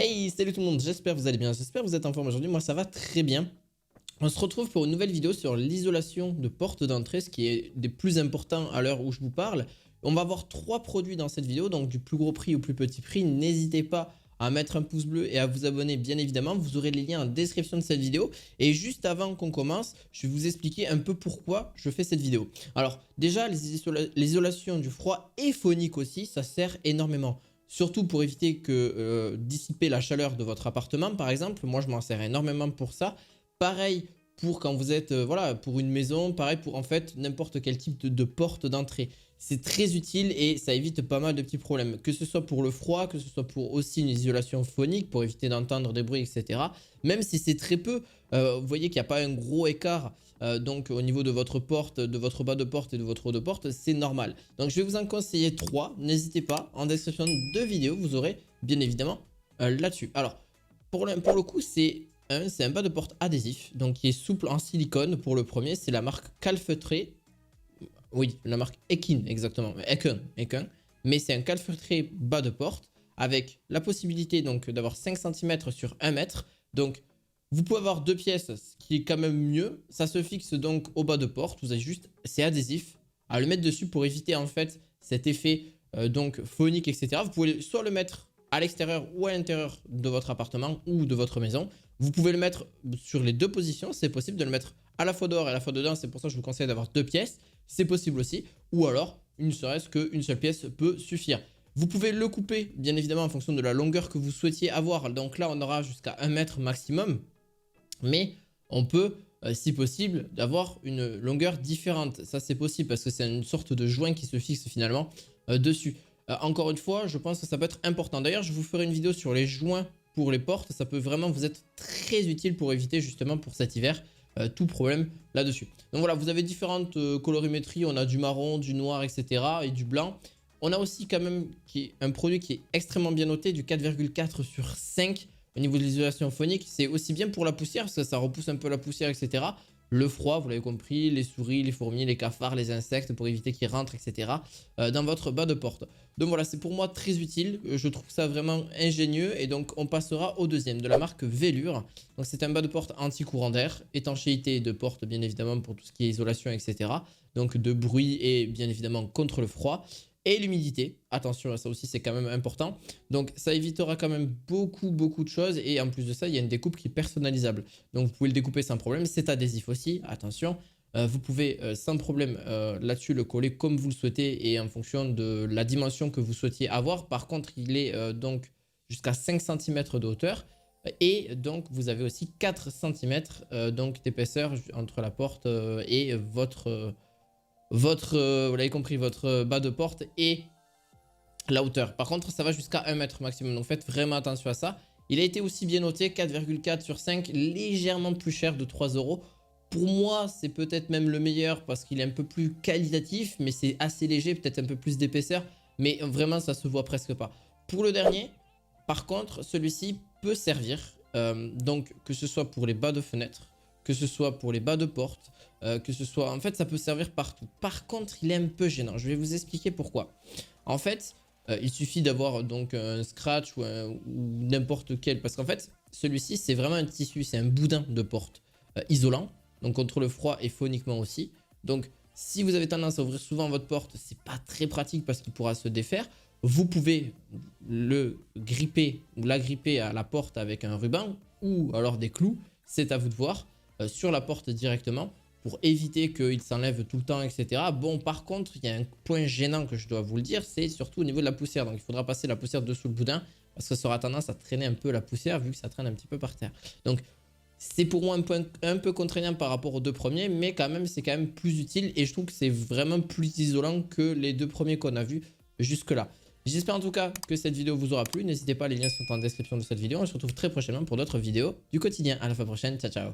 Hey, salut tout le monde, j'espère que vous allez bien, j'espère que vous êtes en forme aujourd'hui, moi ça va très bien. On se retrouve pour une nouvelle vidéo sur l'isolation de porte d'entrée, ce qui est des plus importants à l'heure où je vous parle. On va voir trois produits dans cette vidéo, donc du plus gros prix au plus petit prix. N'hésitez pas à mettre un pouce bleu et à vous abonner bien évidemment. Vous aurez les liens en description de cette vidéo. Et juste avant qu'on commence, je vais vous expliquer un peu pourquoi je fais cette vidéo. Alors déjà, l'isolation du froid et phonique aussi, ça sert énormément. Surtout pour éviter que dissiper la chaleur de votre appartement par exemple. Moi je m'en sers énormément pour ça. Pareil pour quand vous êtes voilà, pour une maison, pareil pour en fait n'importe quel type de porte d'entrée. C'est très utile et ça évite pas mal de petits problèmes. Que ce soit pour le froid, que ce soit pour aussi une isolation phonique pour éviter d'entendre des bruits, etc. Même si c'est très peu, vous voyez qu'il n'y a pas un gros écart donc au niveau de votre porte, de votre bas de porte et de votre haut de porte, c'est normal. Donc je vais vous en conseiller 3, n'hésitez pas, en description de vidéo, vous aurez bien évidemment là-dessus. Alors, pour le coup, c'est un bas de porte adhésif, donc qui est souple en silicone pour le premier, c'est la marque calfeutré, oui, la marque Ekin exactement, Ekin, mais c'est un calfeutré bas de porte avec la possibilité donc d'avoir 5 cm sur 1 mètre, donc vous pouvez avoir deux pièces, ce qui est quand même mieux. Ça se fixe donc au bas de porte. Vous avez juste, c'est adhésif, à le mettre dessus pour éviter en fait cet effet donc phonique, etc. Vous pouvez soit le mettre à l'extérieur ou à l'intérieur de votre appartement ou de votre maison. Vous pouvez le mettre sur les deux positions. C'est possible de le mettre à la fois dehors et à la fois dedans. C'est pour ça que je vous conseille d'avoir deux pièces. C'est possible aussi. Ou alors, ne serait-ce qu'une seule pièce peut suffire. Vous pouvez le couper, bien évidemment, en fonction de la longueur que vous souhaitiez avoir. Donc là, on aura jusqu'à 1 mètre maximum. Mais on peut, si possible, d'avoir une longueur différente. Ça, c'est possible parce que c'est une sorte de joint qui se fixe finalement dessus. Encore une fois, je pense que ça peut être important. D'ailleurs, je vous ferai une vidéo sur les joints pour les portes. Ça peut vraiment vous être très utile pour éviter justement pour cet hiver tout problème là-dessus. Donc voilà, vous avez différentes colorimétries. On a du marron, du noir, etc. et du blanc. On a aussi quand même un produit qui est extrêmement bien noté, du 4,4 sur 5. Au niveau de l'isolation phonique, c'est aussi bien pour la poussière, parce que ça repousse un peu la poussière, etc. Le froid, vous l'avez compris, les souris, les fourmis, les cafards, les insectes, pour éviter qu'ils rentrent, etc. Dans votre bas de porte. Donc voilà, c'est pour moi très utile. Je trouve ça vraiment ingénieux. Et donc, on passera au deuxième, de la marque Vellure. Donc, c'est un bas de porte anti-courant d'air, étanchéité de porte, bien évidemment, pour tout ce qui est isolation, etc. Donc, de bruit et bien évidemment contre le froid. Et l'humidité, attention, ça aussi c'est quand même important. Donc ça évitera quand même beaucoup de choses. Et en plus de ça, il y a une découpe qui est personnalisable. Donc vous pouvez le découper sans problème. C'est adhésif aussi, attention. Vous pouvez sans problème là-dessus le coller comme vous le souhaitez et en fonction de la dimension que vous souhaitiez avoir. Par contre, il est donc jusqu'à 5 cm de hauteur. Et donc vous avez aussi 4 cm donc d'épaisseur entre la porte et vous l'avez compris, votre bas de porte et la hauteur. Par contre, ça va jusqu'à 1 mètre maximum. Donc faites vraiment attention à ça. Il a été aussi bien noté, 4,4 sur 5, légèrement plus cher de 3 euros. Pour moi, c'est peut-être même le meilleur parce qu'il est un peu plus qualitatif, mais c'est assez léger, peut-être un peu plus d'épaisseur. Mais vraiment, ça se voit presque pas. Pour le dernier, par contre, celui-ci peut servir. Donc, que ce soit pour les bas de fenêtre, que ce soit pour les bas de porte, que ce soit... En fait, ça peut servir partout. Par contre, il est un peu gênant. Je vais vous expliquer pourquoi. En fait, il suffit d'avoir donc un scratch ou n'importe quel... Parce qu'en fait, celui-ci, c'est vraiment un tissu, c'est un boudin de porte isolant. Donc, contre le froid et phoniquement aussi. Donc, si vous avez tendance à ouvrir souvent votre porte, c'est pas très pratique parce qu'il pourra se défaire. Vous pouvez le gripper ou la gripper à la porte avec un ruban ou alors des clous. C'est à vous de voir. Sur la porte directement pour éviter qu'il s'enlève tout le temps, etc. Bon, par contre, il y a un point gênant que je dois vous le dire, c'est surtout au niveau de la poussière. Donc, il faudra passer la poussière dessous le boudin parce que ça aura tendance à traîner un peu la poussière vu que ça traîne un petit peu par terre. Donc, c'est pour moi un point un peu contraignant par rapport aux deux premiers, mais quand même, c'est quand même plus utile et je trouve que c'est vraiment plus isolant que les deux premiers qu'on a vus jusque-là. J'espère en tout cas que cette vidéo vous aura plu. N'hésitez pas, les liens sont en description de cette vidéo. On se retrouve très prochainement pour d'autres vidéos du quotidien. À la fois prochaine, ciao ciao.